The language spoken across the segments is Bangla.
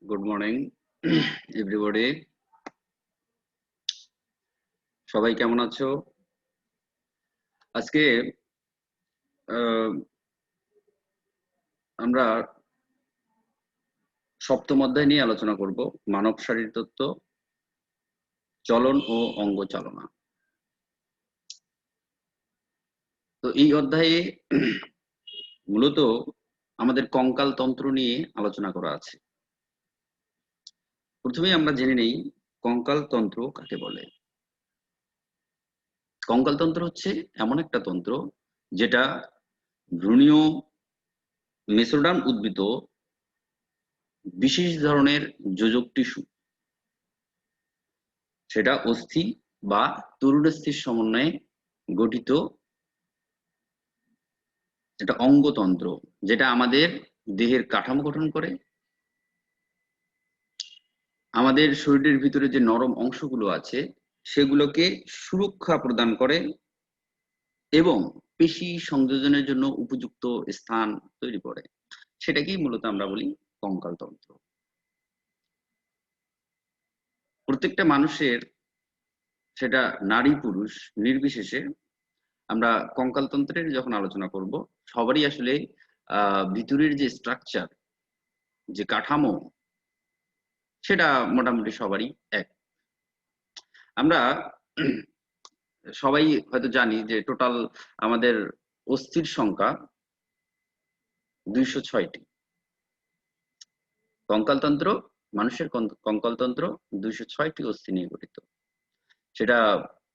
Good morning everybody. সবাই কেমন আছো? আজকে আমরা সপ্তম অধ্যায় নিয়ে আলোচনা করব, মানব শারীরতত্ত্ব, চলন ও অঙ্গ চালনা। তো এই অধ্যায়ে মূলত আমাদের কঙ্কাল তন্ত্র নিয়ে আলোচনা করা আছে। প্রথমেই আমরা জেনে নেই কঙ্কাল তন্ত্র কাকে বলে। কঙ্কাল তন্ত্র হচ্ছে এমন একটা তন্ত্র যেটা ভ্রূণীয় মেসোডার্ম উদ্ভিদ বিশেষ ধরনের যোজক টিস্যু, সেটা অস্থি বা তরুণস্থির সমন্বয়ে গঠিত একটা অঙ্গতন্ত্র, যেটা আমাদের দেহের কাঠামো গঠন করে, আমাদের শরীরের ভিতরে যে নরম অংশগুলো আছে সেগুলোকে সুরক্ষা প্রদান করে এবং পেশি সংযোজনের জন্য উপযুক্ত স্থান তৈরি করে। সেটাকেই মূলত আমরা বলি কঙ্কাল তন্ত্র। প্রত্যেকটা মানুষের, সেটা নারী পুরুষ নির্বিশেষে, আমরা কঙ্কাল তন্ত্রের যখন আলোচনা করব, সবারই আসলে ভিতরের যে স্ট্রাকচার, যে কাঠামো, সেটা মোটামুটি সবারই এক। আমরা সবাই হয়তো জানি যে টোটাল আমাদের অস্থির সংখ্যা 206টি। কঙ্কালতন্ত্র, মানুষের কঙ্কালতন্ত্র 206টি অস্থি নিয়ে গঠিত। সেটা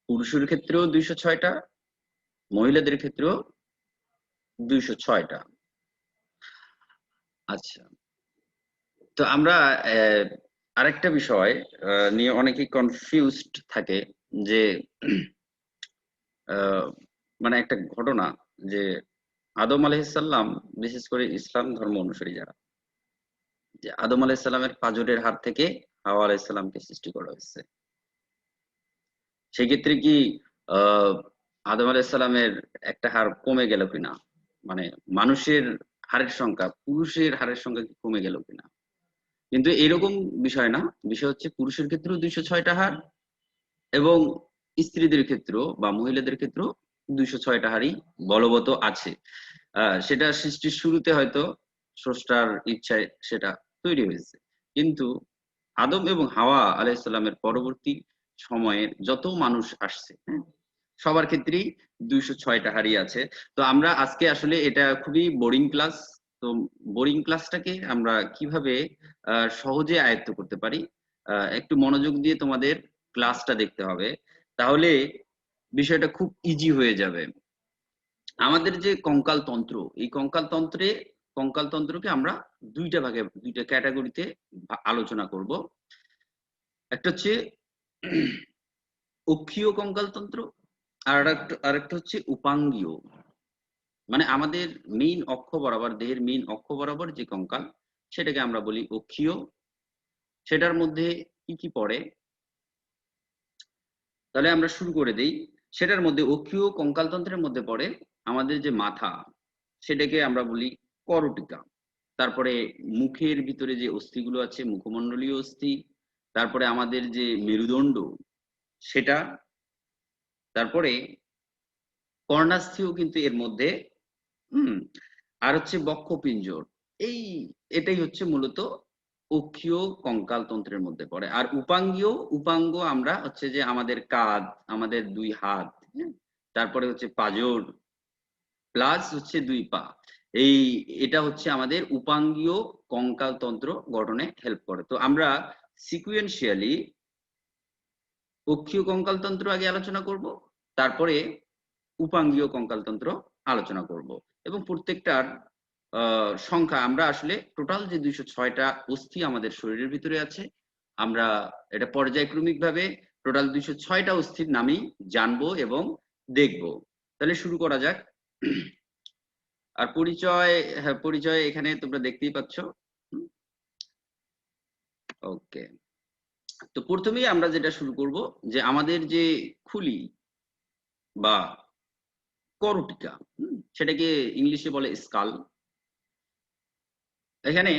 পুরুষের ক্ষেত্রেও 206টা, মহিলাদের ক্ষেত্রেও 206টা। আচ্ছা, তো আমরা আরেকটা বিষয় নিয়ে অনেকেই কনফিউজড থাকে, যে মানে একটা ঘটনা, যে আদম আলাইহিসসালাম, বিশেষ করে ইসলাম ধর্ম অনুসারী যারা, যে আদম আলাইহিসসালামের পাঁজরের হাড় থেকে হাওয়া আলাইহিসসালামকে সৃষ্টি করা হয়েছে। সেক্ষেত্রে কি আহ আদম আলাইহিসসালামের একটা হাড় কমে গেল কিনা, মানে মানুষের হাড়ের সংখ্যা পুরুষের হাড়ের সংখ্যা কি কমে গেল কিনা? কিন্তু এরকম বিষয় না। বিষয় হচ্ছে পুরুষের ক্ষেত্রেও 206টা হাড় এবং স্ত্রীদের ক্ষেত্রেও বা মহিলাদের ক্ষেত্রেও 206টা হাড়ই বলবৎ আছে। সেটা সৃষ্টির শুরুতে হয়তো স্রষ্টার ইচ্ছায় সেটা তৈরি হয়েছে, কিন্তু আদম এবং হাওয়া আলাইহিসসালামের পরবর্তী সময়ের যত মানুষ আসছে, হ্যাঁ, সবার ক্ষেত্রেই 206টা হাড়ি আছে। তো আমরা আজকে আসলে এটা খুবই বোরিং ক্লাস। তো বোরিং ক্লাসটাকে আমরা কিভাবে সহজে আয়ত্ত করতে পারি, একটু মনোযোগ দিয়ে তোমাদের ক্লাসটা দেখতে হবে, তাহলে বিষয়টা খুব ইজি হয়ে যাবে। আমাদের যে কঙ্কাল তন্ত্র, এই কঙ্কাল তন্ত্রকে আমরা দুইটা ক্যাটাগরিতে আলোচনা করব। একটা হচ্ছে অক্ষীয় কঙ্কাল তন্ত্র, আরেকটা হচ্ছে উপাঙ্গীয়। মানে আমাদের মেইন অক্ষ বরাবর, দেহের মেইন অক্ষ বরাবর যে কঙ্কাল, সেটাকে আমরা বলি অক্ষীয়। সেটার মধ্যে কি কি পড়ে, তাহলে আমরা শুরু করে দেই। সেটার মধ্যে অক্ষীয় কঙ্কালতন্ত্রের মধ্যে পড়ে আমাদের যে মাথা, সেটাকে আমরা বলি করটিকা। তারপরে মুখের ভিতরে যে অস্থিগুলো আছে, মুখমণ্ডলীয় অস্থি। তারপরে আমাদের যে মেরুদণ্ড, সেটা। তারপরে কর্ণাস্থিও কিন্তু এর মধ্যে। হুম। আর হচ্ছে বক্ষপিঞ্জর। এটাই হচ্ছে মূলত অক্ষীয় কঙ্কাল তন্ত্রের মধ্যে পড়ে। আর উপাঙ্গ আমরা হচ্ছে যে আমাদের কাঁধ, আমাদের 2 হাত, হ্যাঁ? তারপরে হচ্ছে পাঁজর, প্লাস হচ্ছে 2 পা। এটা হচ্ছে আমাদের উপাঙ্গীয় কঙ্কাল তন্ত্র গঠনে হেল্প করে। তো আমরা সিকুয়েন্সিয়ালি অক্ষীয় কঙ্কাল তন্ত্র আগে আলোচনা করব, তারপরে উপাঙ্গীয় কঙ্কাল তন্ত্র আলোচনা করব। এবং প্রত্যেকটার সংখ্যা আমরা আসলে টোটাল যে 206টা অস্থি আমাদের শরীরের ভিতরে আছে, আমরা এটা পর্যায়ক্রমিক ভাবে টোটাল 206টা অস্থির নামই জানবো এবং দেখব। তাহলে শুরু করা যাক। আর পরিচয়, হ্যাঁ, পরিচয় এখানে তোমরা দেখতেই পাচ্ছ। ওকে, তো প্রথমেই আমরা যেটা শুরু করব, যে আমাদের যে খুলি বা করটিকা, সেটাকে ইংলিশে বলে স্কাল। এখানে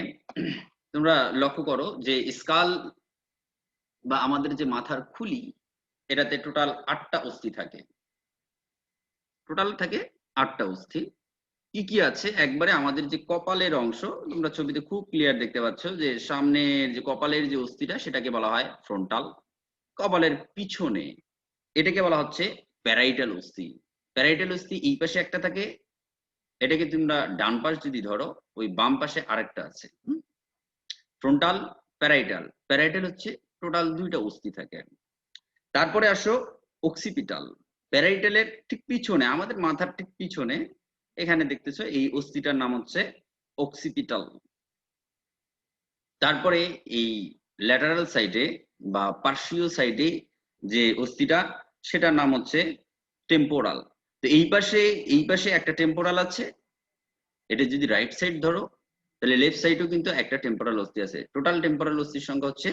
তোমরা লক্ষ্য করো যে স্কাল বা আমাদের যে মাথার খুলি, এটাতে টোটাল 8টা অস্থি থাকে। টোটাল থাকে 8টা অস্থি। কি কি আছে একবারে আমাদের যে কপালের অংশ, তোমরা ছবিতে খুব ক্লিয়ার দেখতে পাচ্ছ যে সামনের যে কপালের যে অস্থিটা সেটাকে বলা হয় ফ্রন্টাল। কপালের পিছনে এটাকে বলা হচ্ছে প্যারাইটাল অস্থি। প্যারাইটাল অস্থি এই পাশে একটা থাকে, এটাকে তোমরা ডান পাশ যদি ধরো, ওই বাম পাশে আরেকটা আছে। Frontal, parietal. প্যারাইটাল হচ্ছে টোটাল 2টা অস্থি থাকে। তারপরে আসো অক্সিপিটাল। প্যারাইটালের ঠিক পিছনে, আমাদের মাথার ঠিক পিছনে এখানে দেখতেছো এই অস্থিটার নাম হচ্ছে অক্সিপিটাল। তারপরে এই ল্যাটারাল সাইডে বা পার্শ্বীয় সাইডে যে অস্থিটা, সেটার নাম হচ্ছে টেম্পোরাল। তো এই পাশে একটা টেম্পোরাল আছে। এটা যদি রাইট সাইড ধরো, তাহলে লেফট সাইডেও কিন্তু একটা টেম্পোরাল অস্থি আছে। টোটাল টেম্পোরাল অস্থির সংখ্যা হচ্ছে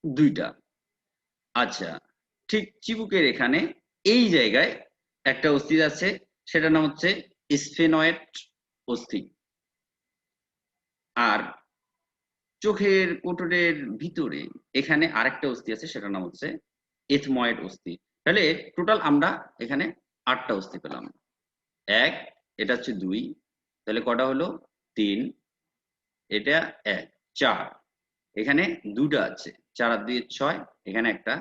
2টা। আচ্ছা, ঠিক চিবুকের এখানে এই জায়গায় একটা অস্থি আছে, সেটার নাম হচ্ছে স্ফেনয়েড অস্থি। আর চোখের কোটরের ভিতরে এখানে আরেকটা অস্থি আছে, সেটার নাম হচ্ছে এথময়েড অস্থি। তাহলে টোটাল আমরা এখানে 8টা অস্থি পেলাম। 1, এটা হচ্ছে 2, তাহলে কটা হলো? 3, এটা 1, 4, এখানে 2টা আছে, 4 আর 2 6, এখানে একটা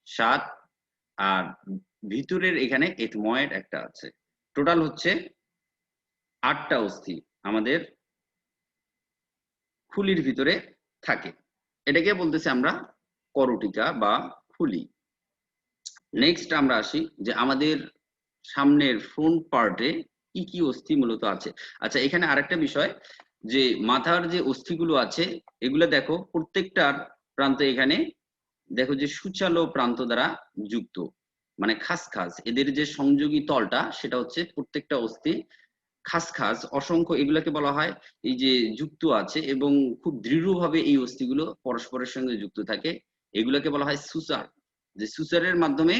7, আর ভিতরের এখানে এথময়েড একটা আছে। টোটাল হচ্ছে 8টা অস্থি আমাদের খুলির ভিতরে থাকে। এটাকে বলতেছি আমরা করটিকা বা খুলি। নেক্সট আমরা আসি যে আমাদের সামনের ফ্রন্ট পার্টে কি কি অস্থি মূলত আছে। আচ্ছা, এখানে আরেকটা বিষয়, যে মাথার যে অস্থিগুলো আছে এগুলো দেখো প্রত্যেকটার প্রান্তে এখানে দেখো যে সূচালো প্রান্ত দ্বারা যুক্ত, মানে খাস খাস এদের যে সংযোগী তলটা সেটা হচ্ছে প্রত্যেকটা অস্থি খাস খাস অসংখ্য, এগুলাকে বলা হয় এই যে যুক্ত আছে এবং খুব দৃঢ়ভাবে এই অস্থিগুলো পরস্পরের সঙ্গে যুক্ত থাকে, এগুলাকে বলা হয় সুসার। যে সুসারের মাধ্যমে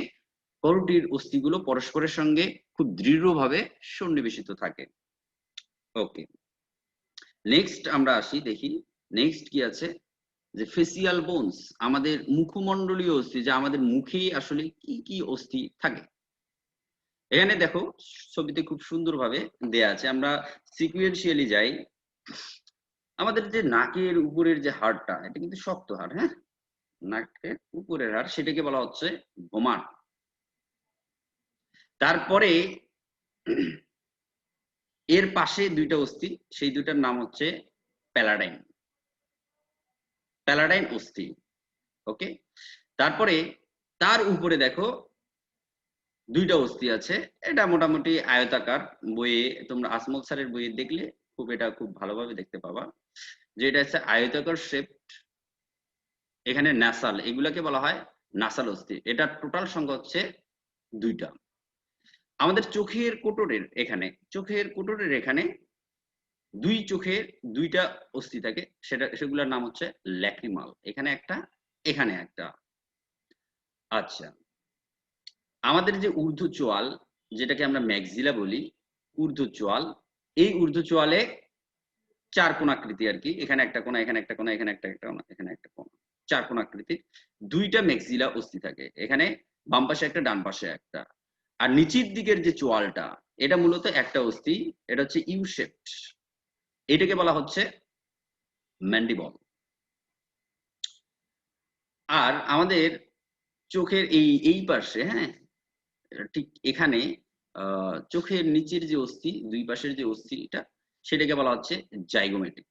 করটির অস্থিগুলো পরস্পরের সঙ্গে খুব দৃঢ়ভাবে সন্নিবেশিত থাকে। ওকে, নেক্সট আমরা আসি, দেখি নেক্সট কি আছে। যে ফেসিয়াল বোনস, আমাদের মুখমণ্ডলীয় অস্থি, যে আমাদের মুখে আসলে কি কি অস্থি থাকে। এখানে দেখো ছবিতে খুব সুন্দরভাবে দেয়া আছে, আমরা সিকুয়েন্সিয়ালি যাই। আমাদের যে নাকের উপরের যে হাড়টা, এটা কিন্তু শক্ত হাড়, হ্যাঁ, নাকের উপরের হাড়, সেটাকে বলা হচ্ছে ভোমার। তারপরে এর পাশে 2টা অস্থি, সেই 2টার নাম হচ্ছে প্যালাডাইন। প্যালাডাইন অস্থি। ওকে, তারপরে তার উপরে দেখো 2টা অস্থি আছে। এটা মোটামুটি আয়তাকার, বইয়ে তোমরা আসমল স্যারের বইয়ে দেখলে এটা খুব ভালোভাবে দেখতে পাবা যে এটা হচ্ছে আয়তাকার শেপড। এখানে ন্যাসাল, এগুলাকে বলা হয় নাসাল অস্থি। এটা টোটাল সংখ্যা হচ্ছে 2টা। আমাদের চোখের কোটরের এখানে 2 চোখের 2টা অস্থি থাকে, সেগুলোর নাম হচ্ছে ল্যাক্রিমাল। এখানে একটা, এখানে একটা। আচ্ছা, আমাদের যে ঊর্ধ্ব চোয়াল, যেটাকে আমরা ম্যাক্সিলা বলি, ঊর্ধ্ব চোয়াল, এই ঊর্ধ্ব চোয়ালে 4 কোণাকৃতি আর কি, এখানে একটা কোণা, এখানে একটা কোণা, এখানে একটা কোণা, এখানে একটা কোণা, 4 কোণাকৃতির 2টা ম্যাক্সিলা অস্থি থাকে। এখানে বাম পাশে একটা, ডান পাশে একটা। আর নিচের দিকের যে চোয়ালটা, এটা মূলত একটা অস্থি, এটা হচ্ছে ইউ শেপড, এটাকে বলা হচ্ছে ম্যান্ডিবল। আর আমাদের চোখের এই পাশে, হ্যাঁ, ঠিক এখানে চোখের নিচের যে অস্থি, 2 পাশের যে অস্থি, সেটাকে বলা হচ্ছে জাইগোমেটিক।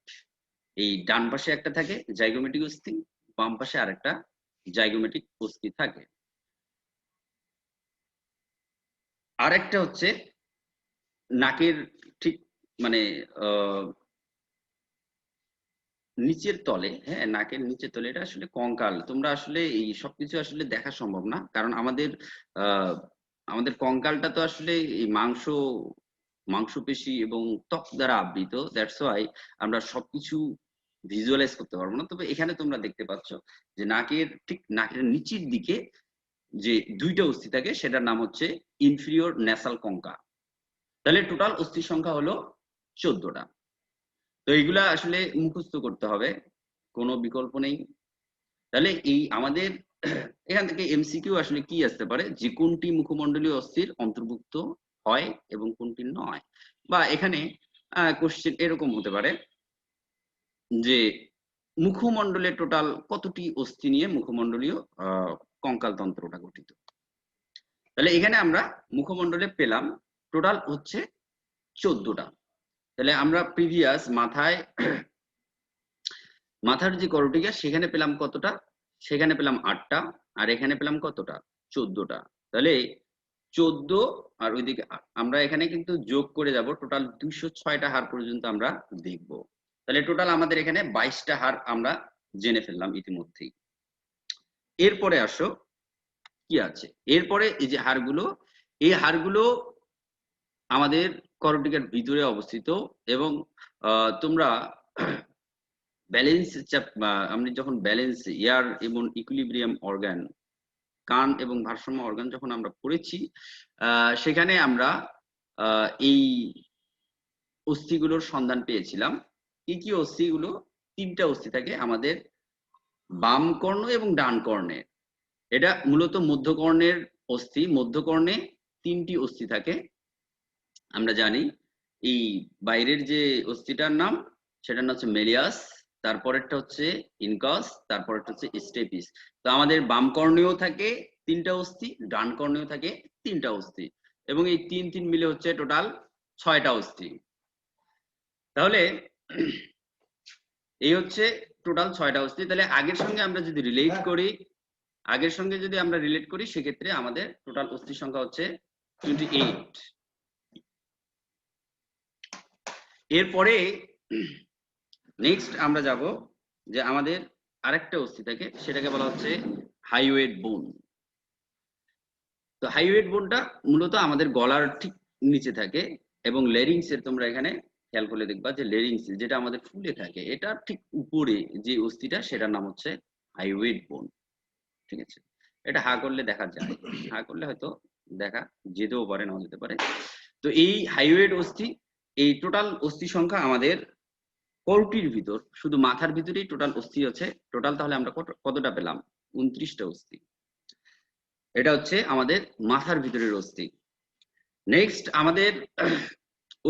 এই ডান পাশে একটা থাকে জাইগোমেটিক অস্থি, বাম পাশে আরেকটা জাইগোমেটিক অস্থি থাকে। আরেকটা হচ্ছে নাকের ঠিক মানে নিচের তলে, হ্যাঁ, নাকের নিচের তলে, এটা আসলে কঙ্কাল। তোমরা আসলে এই সবকিছু আসলে দেখা সম্ভব না, কারণ আহ আমাদের কঙ্কালটা তো আসলে এই মাংসপেশি এবং ত্বক দ্বারা আবৃত। দ্যাটস ওয়াই আমরা সবকিছু ভিজুয়ালাইজ করতে পারবো না। তবে এখানে তোমরা দেখতে পাচ্ছ যে নাকের নিচের দিকে যে 2টা অস্থি থাকে, সেটার নাম হচ্ছে ইনফিরিয়র ন্যাসাল কঙ্কা। তাহলে টোটাল অস্থির সংখ্যা হলো 14টা। তো এইগুলা আসলে মুখস্থ করতে হবে। কোনো বিকল্প নেই। তাহলে এই আমাদের এখান থেকে এমসিকিউ আসলে কি আসতে পারে, যে কোনটি মুখমণ্ডলীয় অস্থির অন্তর্ভুক্ত হয় এবং কোনটি নয়। বা এখানে কোশ্চেন এরকম হতে পারে যে মুখমণ্ডলে টোটাল কতটি অস্থি নিয়ে মুখমণ্ডলীয় কঙ্কাল তন্ত্রটা গঠিত। তাহলে এখানে আমরা মুখমণ্ডলে পেলাম টোটাল হচ্ছে 14টা। তাহলে আমরা প্রিভিয়াস মাথার যে করটিকা সেখানে পেলাম কতটা, সেখানে পেলাম 8টা, আর এখানে পেলাম কতটা 14টা। তাহলে 14 আর ওইদিকে আমরা এখানে কিন্তু যোগ করে যাব, টোটাল 206টা হাড় পর্যন্ত আমরা দেখব। তাহলে টোটাল আমাদের এখানে 22টা হাড় আমরা জেনে ফেললাম ইতিমধ্যেই। এরপরে আসো কি আছে, এরপরে এই যে হাড়গুলো, এই হাড়গুলো আমাদের করটিকার ভিতরে অবস্থিত এবং তোমরা ব্যালেন্স আমরা যখন ব্যালেন্স এয়ার এবং ইকুইলিব্রিয়াম অর্গান, কান এবং ভারসাম্য অর্গান যখন আমরা পড়েছি, সেখানে আমরা এই অস্থিগুলোর সন্ধান পেয়েছিলাম। কি কি অস্থিগুলো? 3টা অস্থি থাকে আমাদের বাম কর্ণ এবং ডান কর্ণে। এটা মূলত মধ্যকর্ণের অস্থি। মধ্যকর্ণে 3টি অস্থি থাকে। আমরা জানি এই বাইরের যে অস্থিটার নাম, সেটার নাম হচ্ছে মেলিয়াস, তারপরেরটা হচ্ছে ইনকাস, তারপরেরটা হচ্ছে স্টেপিস। তো আমাদের বাম কর্ণেও থাকে 3টা অস্থি, ডান কর্ণেও থাকে 3টা অস্থি, এবং এই 3 মিলে হচ্ছে টোটাল 6টা অস্থি। তাহলে এই হচ্ছে টোটাল 6টা অস্থি। তাহলে আগের সঙ্গে আমরা যদি রিলেট করি, সেক্ষেত্রে আমাদের টোটাল অস্থির সংখ্যা হচ্ছে 28। এরপরে নেক্সট আমরা যাব যে আমাদের আরেকটা অস্থি থাকে, সেটাকে বলা হচ্ছে হাইওয়েড বোন। তো হাইওয়েড বোনটা মূলত আমাদের গলার ঠিক নিচে থাকে, এবং লেরিংস এর তোমরা এখানে খেয়াল করলে দেখবা যে লেরিংস যেটা আমাদের ফুলে থাকে, এটা ঠিক উপরে যে অস্থিটা, সেটার নাম হচ্ছে হাইওয়েড বোন। ঠিক আছে, এটা হা করলে দেখা যায়, হা করলে হয়তো দেখা যেতেও পারে, নাও যেতে পারে। তো এই হাইওয়েড অস্থি, এই টোটাল অস্থি সংখ্যা আমাদের করটির ভিতর, শুধু মাথার ভিতরেই টোটাল অস্থি আছে টোটাল। তাহলে আমরা কতটা পেলাম? 29টা অস্থি। এটা হচ্ছে আমাদের মাথার ভিতরের অস্থি। নেক্সট আমাদের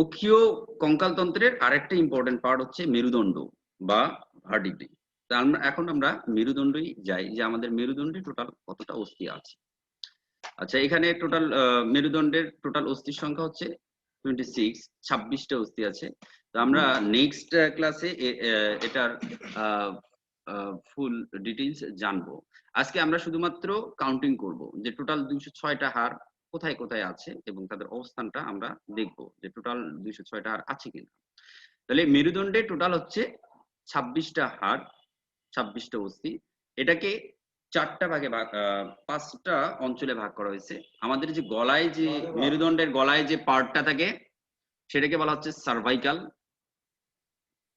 অক্ষীয় কঙ্কালতন্ত্রের আরেকটা ইম্পর্টেন্ট পার্ট হচ্ছে মেরুদণ্ড বা ভার্টিব্রি। এখন আমরা মেরুদণ্ডই যাই, যে আমাদের মেরুদণ্ডে টোটাল কতটা অস্থি আছে। আচ্ছা, এখানে টোটাল মেরুদণ্ডের টোটাল অস্থির সংখ্যা হচ্ছে 26টা অস্থি আছে। তো আমরা নেক্সট ক্লাসে এটার ফুল ডিটেইলস জানবো। আজকে আমরা শুধুমাত্র কাউন্টিং করব যে টোটাল 206টা হাড় কোথায় কোথায় আছে এবং তাদের অবস্থানটা আমরা দেখব, যে টোটাল 206টা হাড় আছে কিনা। তাহলে মেরুদণ্ডে টোটাল হচ্ছে 26টা হাড়, 26টা অস্থি। এটাকে 4টা ভাগে 5টা অঞ্চলে ভাগ করা হয়েছে। আমাদের যে গলায়, যে মেরুদণ্ডের গলায় যে পার্টটা থাকে, সেটাকে বলা হচ্ছে সার্ভাইকাল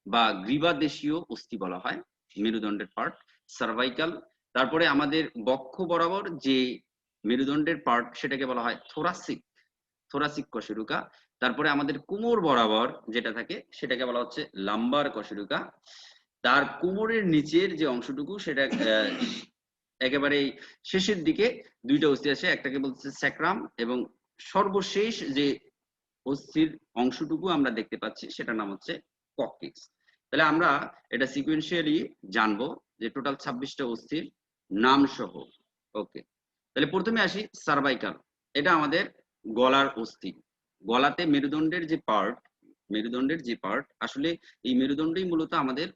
বা গ্রীবাদেশীয় অস্থি বলা হয়। মেরুদণ্ডের পার্ট সার্ভাইকাল। তারপরে আমাদের বক্ষ বরাবর যে মেরুদণ্ডের পার্ট, সেটাকে বলা হয় থোরাসিক কশেরুকা। তারপরে আমাদের কোমর বরাবর যেটা থাকে, সেটাকে বলা হচ্ছে লাম্বার কশেরুকা। তার কোমরের নিচের যে অংশটুকু, সেটা একেবারে শেষের দিকে 2টা অস্থি আছে, একটাকে বলছে স্যাক্রাম, এবং সর্বশেষ যে অস্থির অংশটুকু আমরা দেখতে পাচ্ছি, সেটার নাম হচ্ছে কক্সিক্স। তাহলে আমরা এটা সিকোয়েন্সিয়ালি জানবো, যে টোটাল 26টা অস্থির নাম সহ। ওকে, তাহলে প্রথমে আসি সার্ভাইকাল। এটা আমাদের গলার অস্থি। গলাতে মেরুদণ্ডের যে পার্ট, আসলে এই মেরুদণ্ডই মূলত আমাদের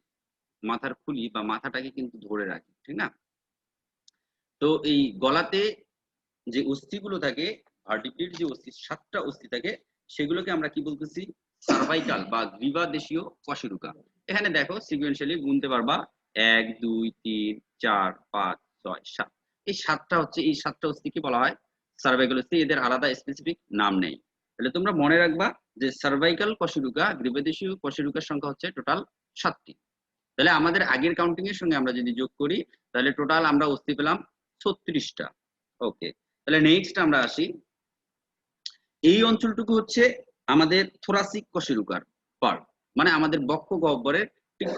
মাথার খুলি বা মাথাটাকে কিন্তু ধরে রাখে, ঠিক না? তো এই গলাতে যে অস্থিগুলো থাকে, ভার্টিব্রির যে অস্থি, 7টা অস্থি থাকে, সেগুলোকে আমরা কি বলতেছি? সার্ভাইকাল বা গ্রীবাদেশীয় কশেরুকা। এখানে দেখো সিকোয়েন্সিয়ালি গুনতে পারবা 1 2 3 4 5 6 7। এই 7টা হচ্ছে, এই 7টা অস্থিকে বলা হয় সার্ভাইকাল অস্থি। এদের আলাদা স্পেসিফিক নাম নেই। তাহলে তোমরা মনে রাখবা যে সার্ভাইকাল কশেরুকা, গ্রীবাদেশীয় কশেরুকার সংখ্যা হচ্ছে টোটাল 7টি। তাহলে আমাদের আগের কাউন্টিং এর সঙ্গে আমরা যদি যোগ করি, তাহলে টোটাল আমরা অস্থি পেলাম 36টা। ওকে, তাহলে নেক্সট আমরা আসি। এই অঞ্চলটুকু হচ্ছে আমাদের থোরাসিক কশেরুকার পার্ট, মানে আমাদের বক্ষ গহ্বরের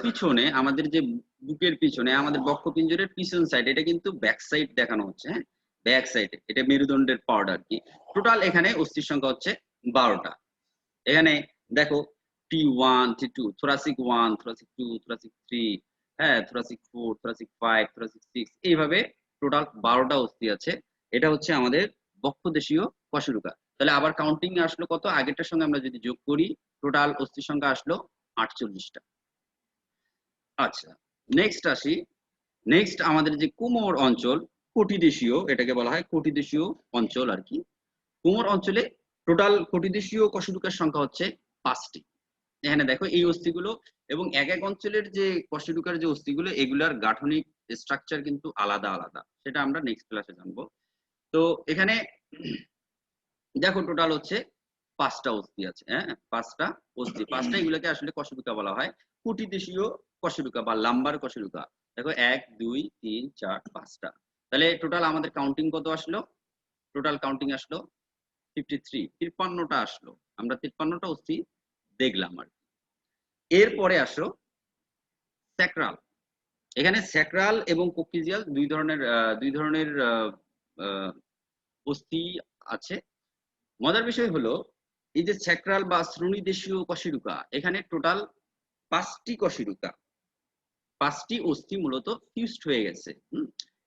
পিছনে আমাদের যে বুকের পিছনে আমাদের বক্ষপিঞ্জরের পিছন সাইড, এটা কিন্তু ব্যাক সাইড দেখানো হচ্ছে, হ্যাঁ, ব্যাক সাইডে এটা মেরুদণ্ডের পার্ট আর কি। টোটাল এখানে অস্থির সংখ্যা হচ্ছে 12টা। এখানে দেখো T1 T2 thoracic 1 thoracic 2 thoracic 3, হ্যাঁ, thoracic 4 thoracic 5 thoracic 6, এইভাবে টোটাল 12টা অস্থি আছে। এটা হচ্ছে আমাদের বক্ষদেশীয় কশেরুকা। তাহলে আবার কাউন্টিং আসলো কত, আগেরটার সঙ্গে আমরা যদি যোগ করি টোটাল অস্থির সংখ্যা আসলো 48টা। আচ্ছা, নেক্সট আসি। নেক্সট আমাদের যে কোমর অঞ্চল, কটিদেশীয়, এটাকে বলা হয় কটিদেশীয় অঞ্চল আর কি। কোমর অঞ্চলে টোটাল কটিদেশীয় কশেরুকার সংখ্যা হচ্ছে 5টি। এখানে দেখো এই অস্থিগুলো এবং এক এক অঞ্চলের যে কশেরুকার যে অস্থিগুলো, এগুলার গাঠনিক স্ট্রাকচার কিন্তু আলাদা আলাদা, সেটা আমরা নেক্সট ক্লাসে জানবো। তো এখানে দেখো টোটাল হচ্ছে 5টা অস্থি আছে, হ্যাঁ, 5টা অস্থি। 5টা এগুলোকে আসলে কশেরুকা বলা হয়, কটিদেশীয় কশেরুকা বা লাম্বার কশেরুকা। দেখো 1 2 3 4 5টা। তাহলে টোটাল আমাদের কাউন্টিং কত আসলো, টোটাল কাউন্টিং আসলো 53, 53টা আসলো। আমরা 53টা অস্থি দেখলাম আর কি। এরপরে আসো স্যাক্রাল। এখানে স্যাক্রাল এবং কোক্সিয়াল দুই ধরনের অস্থি আছে। মজার বিষয় হলো এই যে স্যাক্রাল বা শ্রোণীদেশীয় কশেরুকা, এখানে টোটাল 5টি কশেরুকা, 5টি অস্থি মূলত ফিউজড হয়ে গেছে।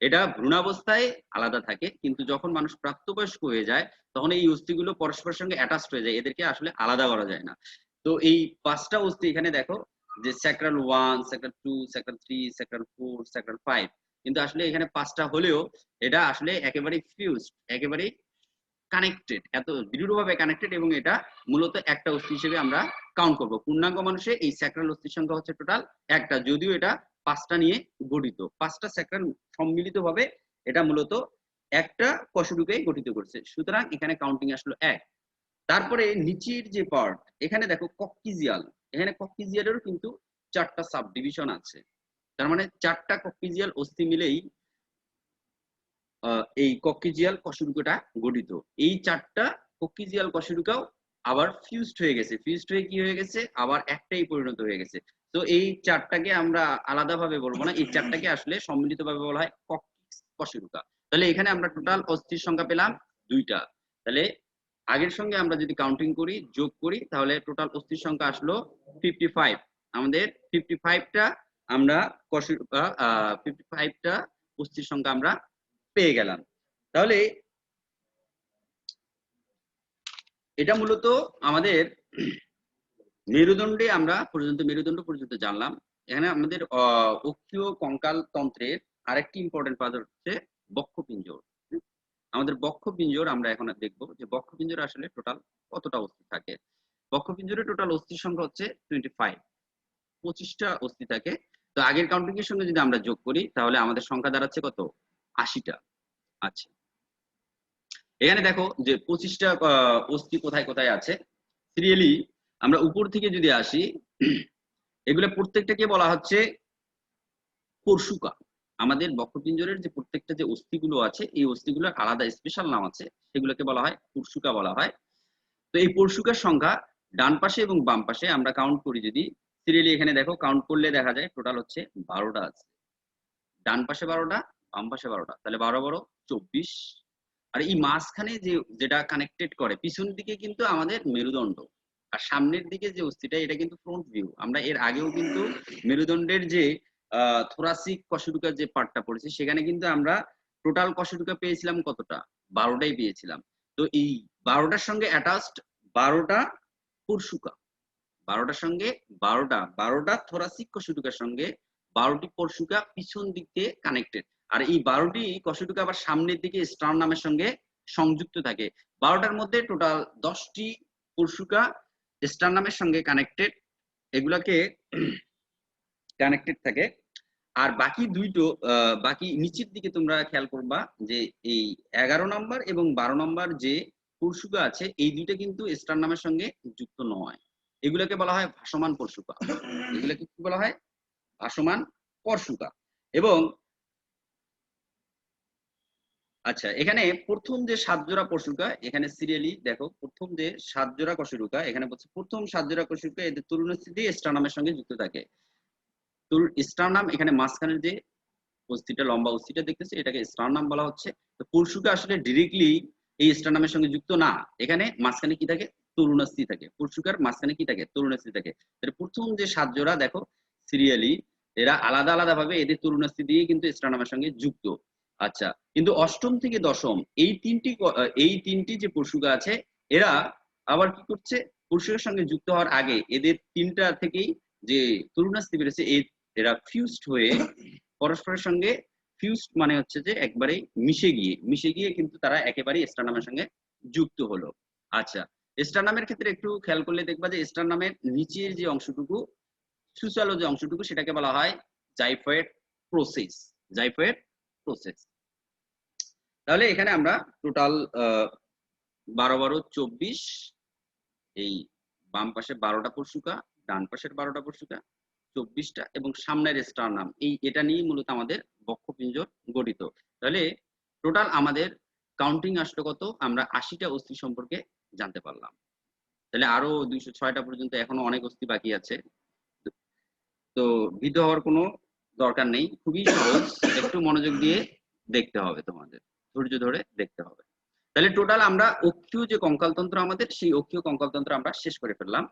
এটা ভ্রূণাবস্থায় আলাদা থাকে, কিন্তু যখন মানুষ প্রাপ্তবয়স্ক হয়ে যায় তখন এই অস্থিগুলো পরস্পরের সঙ্গে অ্যাটাচড হয়ে যায়, এদেরকে আসলে আলাদা করা যায় না। তো এই 5টা অস্থি এখানে দেখো যে sacral 1 sacral 2 sacral 3 sacral 4 sacral 5, কিন্তু আসলে এখানে 5টা হলেও এটা আসলে একেবারে ফিউজড, একেবারে কানেক্টেড, এত দৃঢ়ভাবে কানেক্টেড, এবং এটা মূলত একটা অস্থি হিসেবে আমরা কাউন্ট করব। পূর্ণাঙ্গ মানুষে এই স্যাক্রাল অস্থির সংখ্যা হচ্ছে টোটাল একটা, যদিও এটা 5টা নিয়ে গঠিত। 5টা স্যাক্রাল সম্মিলিত ভাবে এটা মূলত একটা কশেরুকে গঠিত করছে, সুতরাং এখানে কাউন্টিং আসলো 1। তারপরে নিচের যে পার্ট, এখানে দেখো কক্সিজিয়াল, এখানে কক্সিজিয়ালেরও কিন্তু 4টা সাব ডিভিশন আছে। তার মানে 4টা কক্সিজিয়াল অস্থি মিলেই এই কক্সিজিয়াল কশেরুকাটা গঠিত। এই 4টা কক্সিজিয়াল কশেরুকাও আবার ফিউজড হয়ে গেছে, ফিউজড হয়ে কি হয়ে গেছে, আবার একটাই পরিণত হয়ে গেছে। তো এই 4টাকে আমরা আলাদাভাবে বলবো না, এই 4টাকে আসলে সম্মিলিতভাবে বলা হয় কশেরুকা। তাহলে এখানে আমরা টোটাল অস্থির সংখ্যা পেলাম 2টা। তাহলে আগের সঙ্গে আমরা যদি কাউন্টিং করি, যোগ করি, তাহলে টোটাল অস্থির সংখ্যা আসলো 55। আমাদের 55টা আমরা কশেরুকা 55টা অস্থির সংখ্যা আমরা পেয়ে গেলাম। তাহলে এটা মূলত আমাদের মেরুদণ্ডে আমরা মেরুদণ্ড পর্যন্ত জানলাম। এখানে আমাদের অক্ষীয় কঙ্কাল তন্ত্রের আরেকটি ইম্পর্টেন্ট পার্ট হচ্ছে বক্ষপিঞ্জর। আমাদের বক্ষপিঞ্জর আমরা এখন দেখবো যে বক্ষপিঞ্জর আসলে টোটাল কতটা অস্থি থাকে। বক্ষপিঞ্জরের টোটাল অস্থির সংখ্যা হচ্ছে 25, 25টা অস্থি থাকে। তো আগের কাউন্টিং এর সঙ্গে যদি আমরা যোগ করি তাহলে আমাদের সংখ্যা দাঁড়াচ্ছে কত, 80টা। আচ্ছা, এখানে দেখো যে 25টা অস্থি কোথায় কোথায় আছে সিরিয়ালি। আমরা উপর থেকে যদি আসি, এগুলো প্রত্যেকটাকে বলা হচ্ছে পরশুকা। আমাদের বক্ষপিঞ্জরের যে প্রত্যেকটা যে অস্থিগুলো আছে, এই অস্থিগুলোর আলাদা স্পেশাল নাম আছে, সেগুলোকে বলা হয় পরশুকা বলা হয়। তো এই পরশুকার সংখ্যা ডান পাশে এবং বাম পাশে আমরা কাউন্ট করি যদি সিরিয়ালি, এখানে দেখো কাউন্ট করলে দেখা যায় টোটাল হচ্ছে 12টা আছে। ডান পাশে 12টা, বাম পাশে 12টা, তাহলে 12 12 24। আর এই মাঝখানে যে যেটা কানেক্টেড করে পিছন দিকে কিন্তু আমাদের মেরুদণ্ড, আর সামনের দিকে যে অস্থিটা এটা কিন্তু ফ্রন্ট ভিউ। আমরা এর আগেও কিন্তু মেরুদণ্ডের যে থোরাসিক কশেরুকার যে পার্টটা পড়েছি, সেখানে কিন্তু আমরা টোটাল কশেরুকা পেয়েছিলাম কতটা, 12টাই পেয়েছিলাম। তো এই 12টার সঙ্গে অ্যাটাচড 12টা পরশুকা, 12টার সঙ্গে 12টা থোরাসিক কশেরুকার সঙ্গে 12টি পরশুকা পিছন দিক দিয়ে কানেক্টেড। আর এই 12টি কশেরুকা আবার সামনের দিকে স্টার্নামের সঙ্গে সংযুক্ত থাকে। 12টার মধ্যে টোটাল 10টি পরশুকা স্টার্নামের সঙ্গে কানেক্টেড, এগুলাকে কানেক্টেড থাকে। আর বাকি বাকি নিচের দিকে তোমরা খেয়াল করবা যে এই 11 নম্বর এবং 12 নম্বর যে পরশুকা আছে, এই দুইটা কিন্তু স্টার্নামের সঙ্গে যুক্ত নয়। এগুলোকে বলা হয় ভাসমান পরশুকা। এগুলোকে কি বলা হয়, ভাসমান পরশুকা। এবং আচ্ছা, এখানে প্রথম যে 7 জোড়া পরশুকা, এখানে সিরিয়ালি দেখো প্রথম যে 7 জোড়া কশেরুকা, এখানে বলছে প্রথম 7 জোড়া কশেরুকা এদের তুলনাস্থিতি স্টার্নামের সঙ্গে যুক্ত থাকে। তোর স্টারনাম এখানে মাঝখানের যে অস্থিটা, লম্বা অস্থিটা দেখতেছে, এটাকে স্টারনাম বলা হচ্ছে। তো পরশুকা আসলে ডিরেক্টলি এই স্টারনামের সঙ্গে যুক্ত না, এখানে মাঝখানে কি থাকে, তরুণাস্থি থাকে। পরশুকার মাঝখানে কি থাকে, তরুণাস্থি থাকে। তাহলে প্রথম যে 7 জোড়া দেখো সিরিয়ালি, এরা আলাদা আলাদা ভাবে এদের তরুণাস্থি দিয়ে কিন্তু স্টারনামের সঙ্গে যুক্ত। আচ্ছা, কিন্তু অষ্টম থেকে দশম এই তিনটি যে পরশুকা আছে, এরা আবার কি করছে, পরশুকার সঙ্গে যুক্ত হওয়ার আগে এদের তিনটা থেকেই যে তরুণাস্থি বেরোচ্ছে, এরা ফিউজড হয়ে পরস্পরের সঙ্গে, ফিউজড মানে হচ্ছে যে একবারেই মিশে গিয়ে কিন্তু তারা একেবারেই স্টারনামের সঙ্গে যুক্ত হলো। আচ্ছা, স্টারনামের ক্ষেত্রে একটু খেয়াল করলে দেখবা যে স্টারনামের নিচের যে অংশটুকু, সুচালো যে অংশটুকু, সেটাকে বলা হয় জাইফয়েড প্রসেস। জাইফয়েড প্রসেস। তাহলে এখানে আমরা টোটাল 12-12-24, এই বাম পাশে 12টা পরশুকা, ডান পাশের 12টা পরশুকা, 24টা, এবং সামনের স্টারনাম, এটা নিয়ে মূলত আমাদের বক্ষপিঞ্জর গঠিত। তাহলে টোটাল আমাদের কাউন্টিং আসলো কত, আমরা 80টা অস্থি সম্পর্কে জানতে পারলাম। তাহলে আরো 206টা পর্যন্ত এখনো অনেক অস্থি বাকি আছে। তো ভীত হওয়ার কোনো দরকার নেই, খুবই সহজ, একটু মনোযোগ দিয়ে দেখতে হবে, তোমাদের ধৈর্য ধরে দেখতে হবে। তাহলে টোটাল আমরা অক্ষীয় যে কঙ্কালতন্ত্র আমাদের, সেই অক্ষীয় কঙ্কালতন্ত্র আমরা শেষ করে ফেললাম।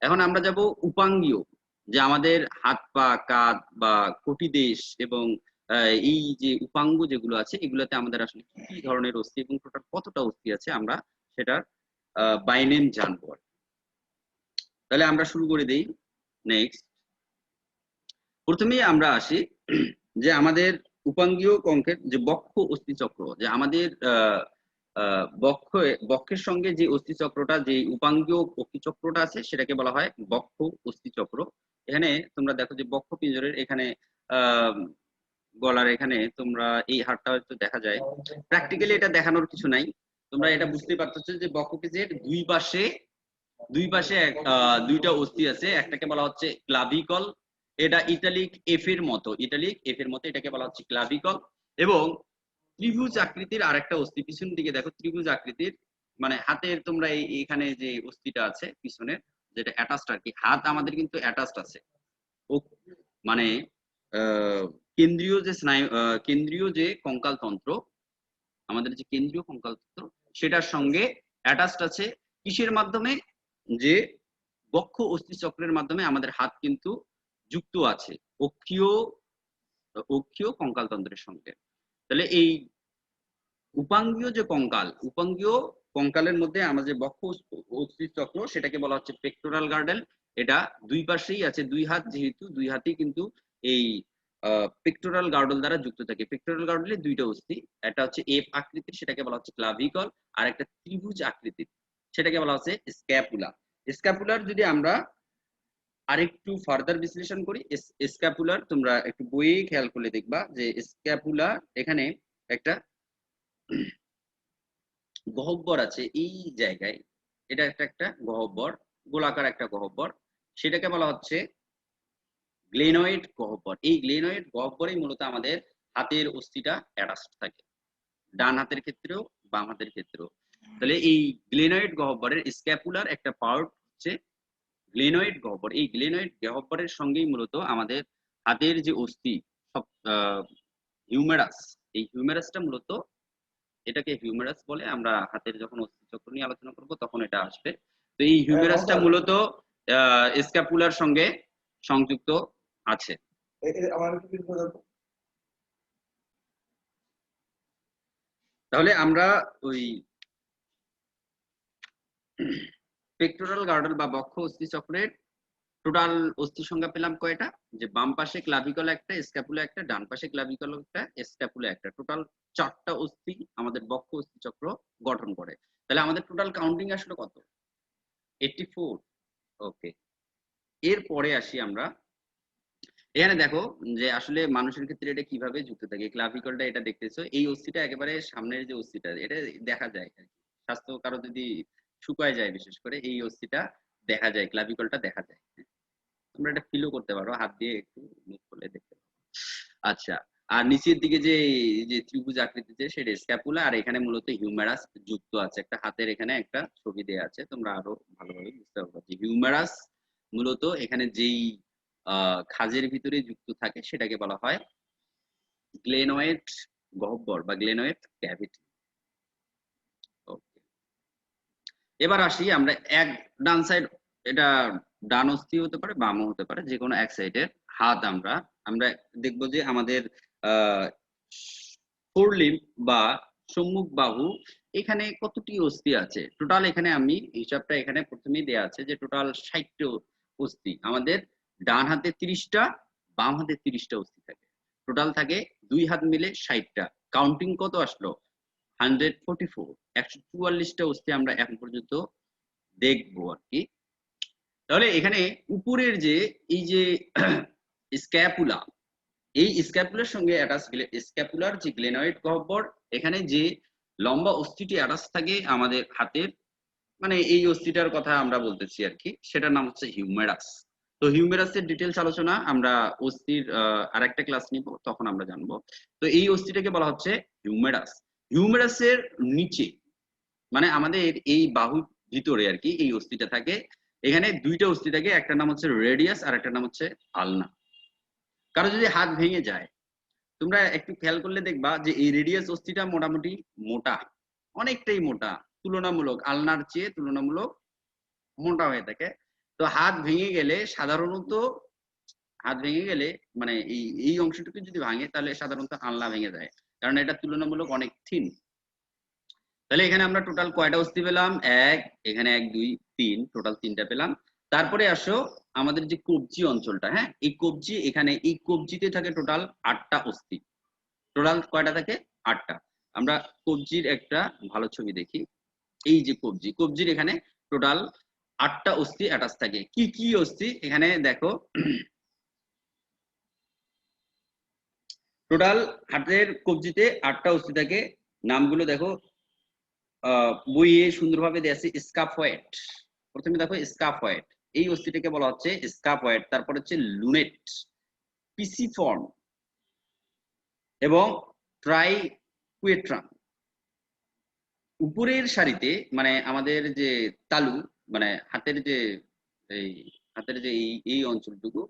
এখন আমরা যাব উপাঙ্গীয়, যে আমাদের হাত পা, কাঁধ বা কটিদেশ এবং এই যে উপাঙ্গ যেগুলো আছে, এগুলোতে আমাদের আসলে কি কি ধরনের অস্থি এবং টোটাল কতটা অস্থি আছে, আমরা সেটার বাইনেম জানবো। তাহলে আমরা শুরু করে দেই। নেক্সট, প্রথমেই আমরা আসি যে আমাদের উপাঙ্গীয় কঙ্কের যে বক্ষ অস্থিচক্র, যে আমাদের বক্ষের সঙ্গে যে অস্থিচক্রটা, যে উপাঙ্গীয় অস্থিচক্রটা আছে, সেটাকে বলা হয় বক্ষ অস্থিচক্র। এখানে তোমরা দেখো যে বক্ষ পিঞ্জরের এখানে গলার এখানে তোমরা এই হাড়টা হয়তো দেখা যায়, প্র্যাকটিক্যালি এটা দেখানোর কিছু নাই, তোমরা এটা বুঝতে পারতেছো যে বক্ষ পিঞ্জরের দুই পাশে দুইটা অস্থি আছে, একটাকে বলা হচ্ছে ক্লাভিকল, এটা ইটালিক এফ এর মতো, এটাকে বলা হচ্ছে ক্লাভিকল। এবং ত্রিভুজ আকৃতির আরেকটা অস্থি পিছন দিকে দেখো, ত্রিভুজ আকৃতির, মানে হাতের তোমরা এখানে যে অস্থিটা আছে পিছনের, যেটা অ্যাটাচড আর কি, হাত আমাদের কিন্তু অ্যাটাচড আছে, ও মানে কেন্দ্রীয় যে কঙ্কাল তন্ত্র, আমাদের যে কেন্দ্রীয় কঙ্কাল তন্ত্র, সেটার সঙ্গে অ্যাটাচড আছে কিসের মাধ্যমে, যে বক্ষ অস্থিচক্রের মাধ্যমে আমাদের হাত কিন্তু যুক্ত আছে অক্ষীয় কঙ্কালতন্ত্রের সঙ্গে। তাহলে এই উপাঙ্গীয় কঙ্কালের মধ্যে আমাদের যে বক্ষ অস্থিচক্র, সেটাকে বলা হচ্ছে পেক্টোরাল গার্ডেল। এটা দুই পাশেই আছে, দুই হাত, যেহেতু দুই হাতেই কিন্তু এই পেক্টোরাল গার্ডল দ্বারা যুক্ত থাকে। পেক্টোরাল গার্ডলে দুইটা অস্থি, একটা হচ্ছে এফ আকৃতির, সেটাকে বলা হচ্ছে ক্লাভিকল, আর একটা ত্রিভুজ আকৃতির, সেটাকে বলা হচ্ছে স্ক্যাপুলা। স্ক্যাপুলার যদি আমরা আরেকটু ফার্দার বিশ্লেষণ করি, স্ক্যাপুলার তোমরা একটু বইয়ে খেয়াল করলে দেখবা যে স্ক্যাপুলা এখানে একটা গহ্বর আছে এই জায়গায়, এটা একটা গহ্বর, গোলাকার একটা গহ্বর, সেটাকে বলা হচ্ছে গ্লেনয়েড গহ্বর। এই গ্লেনয়েড গহ্বরেই মূলত আমাদের হাতের অস্থিটা অ্যাটাচড থাকে, ডান হাতের ক্ষেত্রেও বাম হাতের ক্ষেত্রেও। তাহলে এই গ্লেনয়েড গহ্বরের স্ক্যাপুলার একটা পার্ট হচ্ছে গ্লেনয়েড গহ্বর। এই গ্লেনয়েড গহ্বরের সঙ্গেই মূলত আমাদের হাতের যে অস্থি, সব হিউমেরাস, এই হিউমেরাসটা মূলত, এটাকে হিউমেরাস বলে, আমরা হাতের যখন অস্থিচক্র নিয়ে আলোচনা করব তখন এটা আসবে। তো এই হিউমেরাসটা মূলত স্ক্যাপুলার সঙ্গে সংযুক্ত আছে। তাহলে আমরা ওই পেক্টোরাল গার্ডল বা বক্ষ অস্থিচক্রের টোটাল অস্থি সংখ্যা পেলাম কয়টা, যে বাম পাশে ক্লাভিকল একটা, স্ক্যাপুলা একটা, ডান পাশে ক্লাভিকল একটা, স্ক্যাপুলা একটা, টোটাল 4টা অস্থি আমাদের বক্ষ অস্থিচক্র গঠন করে। তাহলে আমাদের টোটাল কাউন্টিং আসলো কত, 84। ওকে, এরপরে আসি আমরা, এখানে দেখো যে আসলে মানুষের ক্ষেত্রে এটা কিভাবে যুক্ত থাকে। ক্লাভিকলটা এটা দেখতেছো, এই অস্থিটা একেবারে সামনের যে অস্থিটা, এটা দেখা যায় আর কি, স্বাস্থ্য কারো যদি শুকায় যায় বিশেষ করে, এই অস্থিটা দেখা যায়, ক্লাভিকলটা দেখা যায়, তোমরা এটা ফিলও করতে পারো, হাত দিয়ে একটু মুভ করলে দেখতে পারো। আচ্ছা, আর নিচের দিকে যে ত্রিভুজ আকৃতিতে, সেটা স্ক্যাপুলা, আর এখানে মূলত হিউমেরাস যুক্ত আছে, একটা হাতের এখানে একটা ছবি দেয়া আছে, তোমরা আরো ভালোভাবে বুঝতে পারবে যে হিউমেরাস মূলত এখানে যেই খাঁজের ভিতরে যুক্ত থাকে সেটাকে বলা হয় গ্লেনয়েড গহ্বর বা গ্লেনয়েড ক্যাভিটি। ওকে, এবার আসি আমরা ডান সাইড, এটা ডান অস্থি হতে পারে বামও হতে পারে, যে কোনো এক সাইডের হাত আমরা আমরা দেখবো যে আমাদের আহ ফোরলিম্ব বা সম্মুখ বাহু এখানে কতটি অস্থি আছে টোটাল। এখানে আমি হিসাবটা এখানে প্রথমেই দেয়া আছে যে টোটাল 60টা অস্থি। আমাদের ডান হাতে 30টা, বাম হাতে 30টা অস্থি থাকে। টোটাল থাকে দুই হাত মিলে 60টা। কাউন্টিং কত আসলো? 144, 144টা অস্থি আমরা এখন পর্যন্ত দেখবো আর কি। তাহলে এখানে উপরের যে এই যে স্ক্যাপুলা, এই স্ক্যাপুলার সঙ্গে অ্যাটাচ স্ক্যাপুলার যে গ্লেনয়েড গহ্বর, এখানে যে লম্বা অস্থিটি অ্যাটাচ থাকে আমাদের হাতের, মানে এই অস্থিটার কথা আমরা বলতেছি আর কি, সেটার নাম হচ্ছে হিউমেরাস। তো হিউমেরাসের ডিটেলস আলোচনা আমরা অস্থির আরেকটা ক্লাস নিব, তখন আমরা জানবো। তো এই অস্থিটাকে বলা হচ্ছে হিউমেরাস। হিউমেরাসের নিচে মানে আমাদের এই বাহুর ভিতরে আর কি এই অস্থিটা থাকে। এখানে দুইটা অস্থি থাকে, একটা নাম হচ্ছে রেডিয়াস আর একটা নাম হচ্ছে আলনা। কারো যদি হাত ভেঙে যায়, তোমরা একটু খেয়াল করলে দেখবা যে এই রেডিয়াস অস্থিটা মোটামুটি মোটা, অনেকটাই মোটা, তুলনামূলক আলনার চেয়ে তুলনামূলক মোটা হয়ে থাকে। তো হাত ভেঙে গেলে সাধারণত, হাত ভেঙে গেলে মানে এই অংশটুকু যদি ভাঙে তাহলে সাধারণত আলনা ভেঙে যায়, কারণ এটা তুলনামূলক অনেক থিন। তাহলে এখানে আমরা টোটাল কয়টা অস্থি পেলাম? এক, এখানে 1 2 3, টোটাল 3টা পেলাম। তারপরে আসো আমাদের যে কবজি অঞ্চলটা, হ্যাঁ এই কবজি, এখানে এই কবজিতে থাকে টোটাল 8টা অস্থি। টোটাল কয়টা থাকে? 8টা। আমরা কবজির একটা ভালো ছবি দেখি। এই যে কবজি, কবজির এখানে টোটাল 8টা অস্থি অ্যাটাচ থাকে। কি কি অস্থি এখানে দেখো। টোটাল হাতের কবজিতে 8টা অস্থি থাকে, নামগুলো দেখো বইয়ে সুন্দরভাবে দেয়া আছে। স্কাফয়েড, প্রথমে দেখো স্কাফয়েড, এই অস্থিটাকে বলা হচ্ছে স্কাফয়েড। তারপর হচ্ছে লুনেট, পিসিফর্ম এবং ট্রাইকুয়েট্রাম। উপরের সারিতে মানে আমাদের যে তালু, মানে হাতের যে এই হাতের যে এই অঞ্চলটুকু,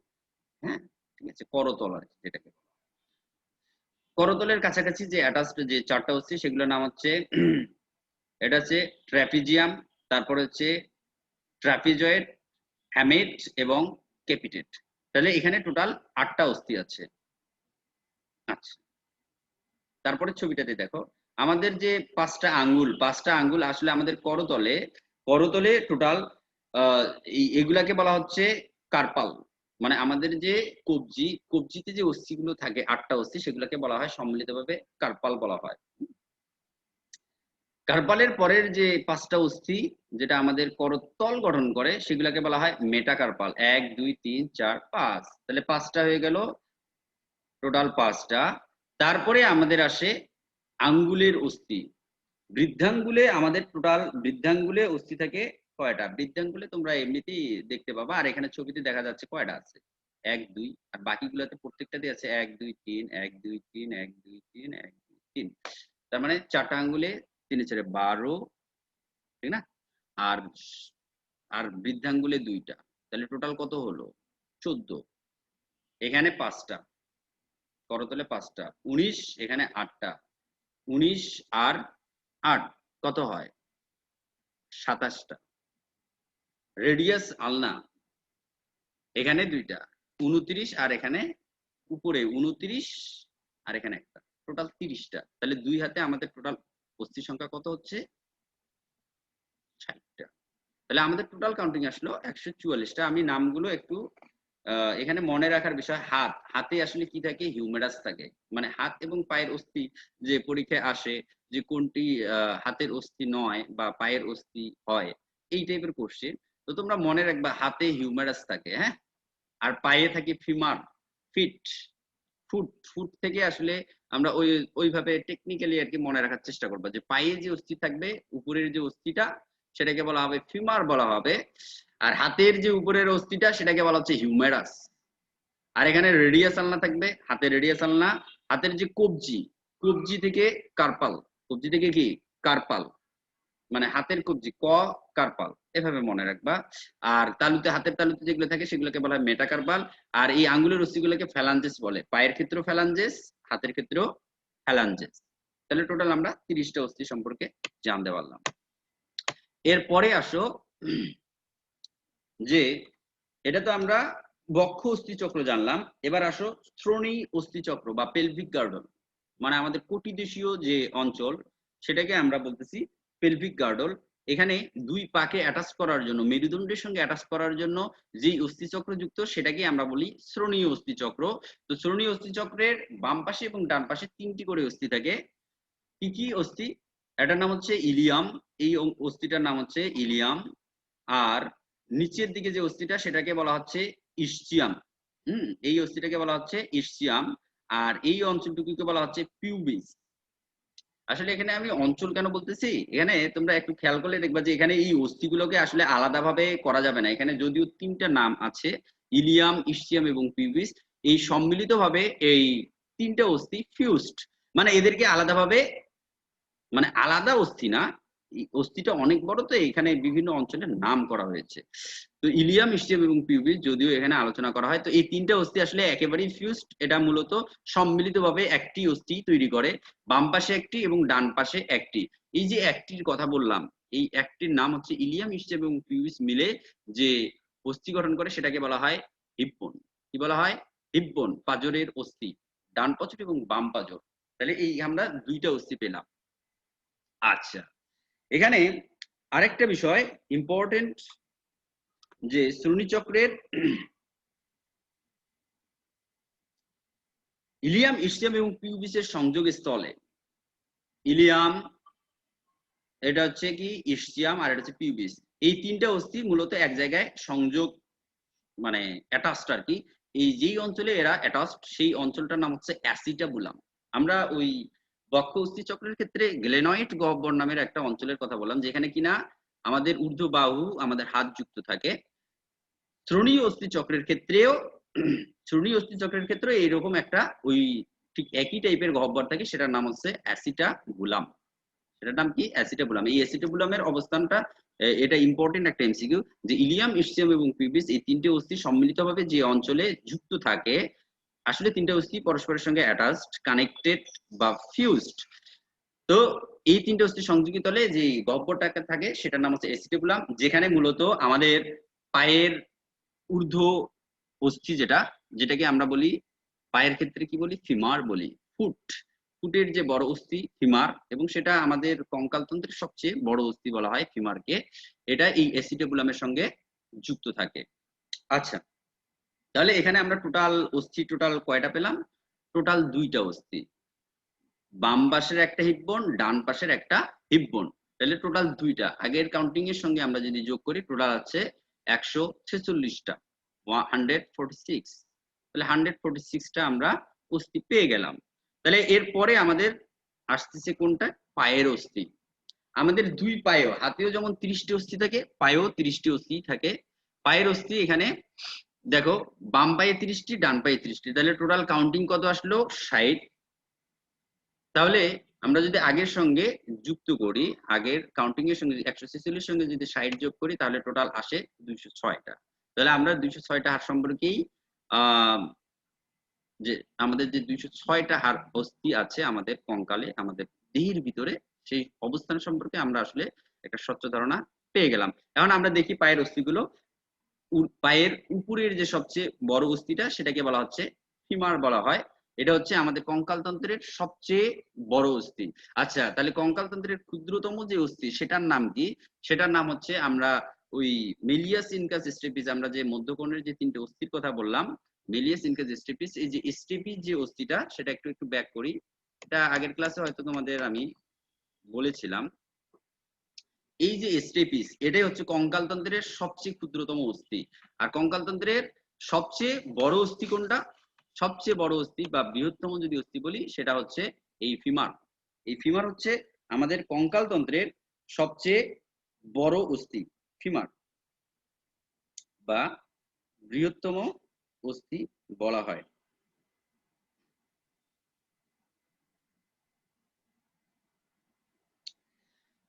হ্যাঁ ঠিক আছে, করতল আর কি, যেটাকে করতলের কাছাকাছি যে অ্যাটাচড যে 4টা অস্থি সেগুলোর নাম হচ্ছে এটা হচ্ছে ট্র্যাপিজিয়াম, তারপর হচ্ছে ট্রাপিজয়েড, হ্যামেট এবং ক্যাপিটেট। তাহলে এখানে টোটাল 8টা অস্থি আছে। আচ্ছা, তারপরে ছবিটাতে দেখো আমাদের যে 5টা আঙ্গুল আসলে আমাদের করতলে, করতলে টোটাল এগুলাকে বলা হচ্ছে কার্পাল। মানে আমাদের যে কবজি, কবজিতে যে অস্থিগুলো থাকে 8টা অস্থি, সেগুলোকে বলা হয় সম্মিলিতভাবে কার্পাল বলা হয়। কার্পালের পরের যে 5টা অস্থি যেটা আমাদের করতল গঠন করে সেগুলোকে বলা হয় মেটাকার্পাল। 1 2 3 4 5, তাহলে 5টা হয়ে গেল, টোটাল 5টা। তারপরে আমাদের আসে আঙ্গুলের অস্থি। বৃদ্ধাঙ্গুলে আমাদের টোটাল বৃদ্ধাঙ্গুলে অস্থি থাকে কয়টা? বৃদ্ধাঙ্গুলে তোমরা এমনিতেই দেখতে পাবা, আর এখানে ছবিতে দেখা যাচ্ছে কয়টা আছে, 1 2, আর বাকিগুলোতে প্রত্যেকটাতে আছে 1 2 3 1 2 3 1 2 3 1 2 3। তার মানে 4টা আঙ্গুলে 3 4 12, ঠিক না? আর আর বৃদ্ধাঙ্গুলে 2টা, তাহলে টোটাল কত হলো? 14। এখানে 5টা, করতলে 5টা, 19, এখানে 8টা, 19 আর 8 কত হয়? 27টা। রেডিয়াস আলনা এখানে 2টা, 29, আর এখানে উপরে 29 আর এখানে একটা, টোটাল 30টা। তাহলে দুই হাতে আমাদের টোটাল অস্থি সংখ্যা কত হচ্ছে? 60টা। তাহলে আমাদের টোটাল কাউন্টিং আসলো 144টা। আমি নামগুলো একটু এখানে মনে রাখার বিষয়, হাতে আসলে কি থাকে? হিউমেরাস থাকে। মানে হাত এবং পায়ের অস্থি যে পরীক্ষায় আসে যে কোনটি হাতের অস্থি নয় বা পায়ের অস্থি হয়, এই টাইপের কোশ্চেন। তো তোমরা মনে রাখবা হাতে হিউমেরাস থাকে, হ্যাঁ, আর পায়ে থাকে ফিমার, ফিট, ফুট থেকে আসলে আমরা ওইভাবে টেকনিক্যালি আর কি মনে রাখার চেষ্টা করবো যে পায়ে যে অস্থি থাকবে, উপরের যে অস্থিটা সেটাকে বলা হবে ফিমার বলা হবে, আর হাতের যে উপরের অস্থিটা সেটাকে বলা হচ্ছে হিউমেরাস। আর এখানে রেডিয়াস আলনা থাকবে, হাতের রেডিয়াস আলনা। হাতের যে কবজি, কবজি থেকে কার্পাল, কবজি থেকে কি কার্পাল, মানে হাতের কবজি ক কার্পাল, এভাবে মনে রাখবা। আর তালুতে, হাতের তালুতে যেগুলো থাকে সেগুলোকে বলা হয় মেটাকার্পাল। আর এই আঙ্গুলের অস্থিগুলোকে ফ্যালাঞ্জেস বলে। পায়ের ক্ষেত্রেও ফ্যালাঞ্জেস, হাতের ক্ষেত্রেও ফ্যালাঞ্জেস। তাহলে টোটাল আমরা 30টা অস্থি সম্পর্কে জানতে পারলাম। এরপরে আসো যে এটা তো আমরা বক্ষ অস্থি চক্র জানলাম। এবার আসো শ্রোণী অস্থি চক্র বা পেলভিক গার্ডল, মানে আমাদের কটিদেশীয় যে অঞ্চল সেটাকে আমরা বলতেছি পেলভিক গার্ডল। এখানে দুই পাকে অ্যাটাচ করার জন্য, মেরুদণ্ডের সঙ্গে অ্যাটাচ করার জন্য যেই অস্থি চক্র যুক্ত সেটাকে আমরা বলি শ্রোণীয় অস্থি চক্র। তো শ্রোণীয় অস্থি চক্রের বাম পাশে এবং ডান পাশে 3টি করে অস্থি থাকে। কি কি অস্থি? এটার নাম হচ্ছে ইলিয়াম, এই অস্থিটার নাম হচ্ছে ইলিয়াম। আর নিচের দিকে যে অস্থিটা সেটাকে বলা হচ্ছে ইসচিয়াম। এই অস্থিটাকে বলা হচ্ছে ইসচিয়াম। আর এই অঞ্চলটুকুকে বলা হচ্ছে পিউবিস। আসলে এখানে আমি অঞ্চল কেন বলতেছি, এখানে তোমরা একটু খেয়াল করলে দেখবা যে এখানে এই অস্থিগুলোকে আসলে আলাদাভাবে করা যাবে না। এখানে যদিও 3টা নাম আছে, ইলিয়াম, ইসচিয়াম এবং পিউবিস, এই সম্মিলিতভাবে এই 3টে অস্থি ফিউজড, মানে এদেরকে আলাদাভাবে, মানে আলাদা অস্থি না, অস্থিটা অনেক বড়, তো এখানে বিভিন্ন অঞ্চলের নাম করা হয়েছে। তো ইলিয়াম, ইসচিয়াম এবং পিউবিস যদিও এখানে আলোচনা করা হয়, তো এই 3টে অস্থি আসলে একেবারেই ফিউজড। এটা মূলত সম্মিলিতভাবে একটি অস্থি তৈরি করে, বাম পাশে একটি এবং ডান পাশে একটি। এই যে একটির কথা বললাম, এই একটির নাম হচ্ছে ইলিয়াম, ইসচিয়াম এবং পিউবিস মিলে যে অস্থি গঠন করে সেটাকে বলা হয় হিপবোন। কি বলা হয়? হিপবোন, পাঁজরের অস্থি, ডান পাঁজর এবং বাম পাঁজর। তাহলে এই আমরা 2টা অস্থি পেলাম। আচ্ছা, এখানে আরেকটা বিষয় ইম্পর্টেন্ট, যে শ্রোণীচক্রের ইলিয়াম, ইসচিয়াম এবং পিউবিসের সংযোগ স্থলে, ইলিয়াম, এটা হচ্ছে কি ইসচিয়াম, আর এটা হচ্ছে পিউবিস, এই 3টা অস্থি মূলত এক জায়গায় সংযোগ, মানে অ্যাটাচড আর কি। এই যেই অঞ্চলে এরা অ্যাটাচড সেই অঞ্চলটার নাম হচ্ছে অ্যাসিটাবুলাম। আমরা ওই বক্ষ অস্থি চক্রের ক্ষেত্রে গ্লেনয়েড গহ্বর নামের একটা অঞ্চলের কথা বললাম, যেখানে কিনা আমাদের ঊর্ধ্ব বাহু, আমাদের হাত যুক্ত থাকে। শ্রোণী অস্থি চক্রের ক্ষেত্রেও শ্রোণী অস্থি চক্রের ক্ষেত্রেও এইরকম একটা ওই ঠিক একই টাইপের গহ্বর থাকে, সেটার নাম হচ্ছে অ্যাসিটাবুলাম। সেটার নাম কি? অ্যাসিটাবুলাম। এই অ্যাসিটাবুলামের অবস্থানটা, এটা ইম্পর্টেন্ট একটা এমসিকিউ, যে ইলিয়াম, ইসচিয়াম এবং পিউবিস এই 3টে অস্থি সম্মিলিতভাবে যে অঞ্চলে যুক্ত থাকে, আসলে 3টে অস্থি পরস্পরের সঙ্গে অ্যাটাচড, কানেক্টেড বা ফিউজড। তো এই 3টে অস্থি সংযোগী তলে যে গহ্বরটা থাকে সেটার নাম হচ্ছে অ্যাসিটাবুলাম, যেখানে মূলত আমাদের পায়ের ঊর্ধ্ব অস্থি, যেটাকে আমরা বলি পায়ের ক্ষেত্রে কি বলি? ফিমার বলি। ফুটের যে বড় অস্থি ফিমার, এবং সেটা আমাদের কঙ্কালতন্ত্রের সবচেয়ে বড় অস্থি বলা হয় ফিমারকে। এটা এই অ্যাসিটাবুলামের সঙ্গে যুক্ত থাকে। আচ্ছা, তাহলে এখানে আমরা টোটাল কয়টা পেলাম? টোটাল 2টা অস্থি, বাম পাশের একটা হিপবোন, ডান পাশের একটা হিপবোন। তাহলে টোটাল 2টা। আগের কাউন্টিং এর সঙ্গে আমরা যদি যোগ করি টোটাল আছে 146টা, 146। তাহলে 146টা আমরা অস্থি পেয়ে গেলাম। তাহলে এরপরে আমাদের আসতেছে কোনটা? পায়ের অস্থি। আমাদের দুই পায়েও, হাতেও যেমন 30টি অস্থি থাকে, পায়েও 30টি অস্থি থাকে। পায়ের অস্থি এখানে দেখো, বাম পায়ে 30টি, ডান পায়ে 30টি, তাহলে টোটাল কাউন্টিং কত আসলো? 60। তাহলে আমরা যদি আগের সঙ্গে যুক্ত করি, আগের কাউন্টিং এর সঙ্গে 146 সঙ্গে যদি 60 যোগ করি, তাহলে টোটাল আসে 206টা। তাহলে আমরা 206টা হাড় সম্পর্কেই যে আমাদের যে 206টা হাড় অস্থি আছে আমাদের কঙ্কালে, আমাদের দেহের ভিতরে, সেই অবস্থান সম্পর্কে আমরা আসলে একটা স্বচ্ছ ধারণা পেয়ে গেলাম। এখন আমরা দেখি পায়ের অস্থিগুলো। পায়ের উপরের যে সবচেয়ে বড় অস্থিটা সেটাকে বলা হচ্ছে ফিমার বলা হয়। এটা হচ্ছে আমাদের কঙ্কালতন্ত্রের সবচেয়ে বড় অস্থি। আচ্ছা, তাহলে কঙ্কালতন্ত্রের ক্ষুদ্রতম যে অস্থি সেটার নাম কি? সেটার নাম হচ্ছে, আমরা ওই মেলিয়াস ইনকাস স্টেপিস, আমরা যে মধ্যকোণের যে 3টে অস্থির কথা বললাম, মেলিয়াস ইনকাস স্টেপিস, এই যে স্টেপিস যে অস্থিটা সেটা একটু ব্যাক করি। এটা আগের ক্লাসে হয়তো তোমাদের আমি বলেছিলাম। এই যে স্টেপিস, এটাই হচ্ছে কঙ্কালতন্ত্রের সবচেয়ে ক্ষুদ্রতম অস্থি। আর কঙ্কালতন্ত্রের সবচেয়ে বড় অস্থি কোনটা? সবচেয়ে বড় অস্থি বা বৃহত্তম যদি অস্থি বলি, সেটা হচ্ছে এই ফিমার। এই ফিমার হচ্ছে আমাদের কঙ্কালতন্ত্রের সবচেয়ে বড় অস্থি, ফিমার বা বৃহত্তম অস্থি বলা হয়।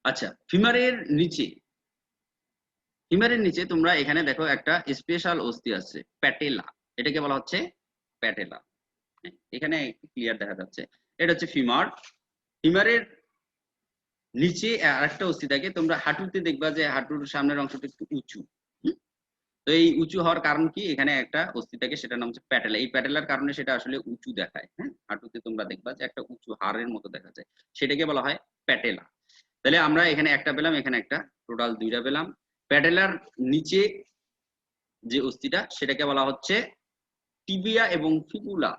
আচ্ছা, ফিমারের নিচে ফিমারের নিচে তোমরা এখানে দেখো একটা স্পেশাল অস্থি আছে, প্যাটেলা। এটাকে বলা হচ্ছে প্যাটেলা। এখানে ক্লিয়ার দেখা যাচ্ছে, এটা হচ্ছে ফিমার। ফিমারের নিচে আরেকটা অস্থি থাকে, তোমরা হাঁটুতে দেখবা যে হাঁটুর সামনের অংশটা একটু উঁচু। তো এই উঁচু হওয়ার কারণ কি, এখানে একটা অস্থি থাকে সেটার নাম হচ্ছে প্যাটেলা। এই প্যাটেলার কারণে সেটা আসলে উঁচু দেখায়। হ্যাঁ, হাঁটুতে তোমরা দেখবা যে একটা উঁচু হাড়ের মতো দেখা যায়, সেটাকে বলা হয় প্যাটেলা। তাহলে আমরা এখানে একটা পেলাম, এখানে একটা, টোটাল দুইটা পেলাম। প্যাটেলার নিচে যে অস্থিটা সেটাকে বলা হচ্ছে টিবিয়া এবং ফিবুলা।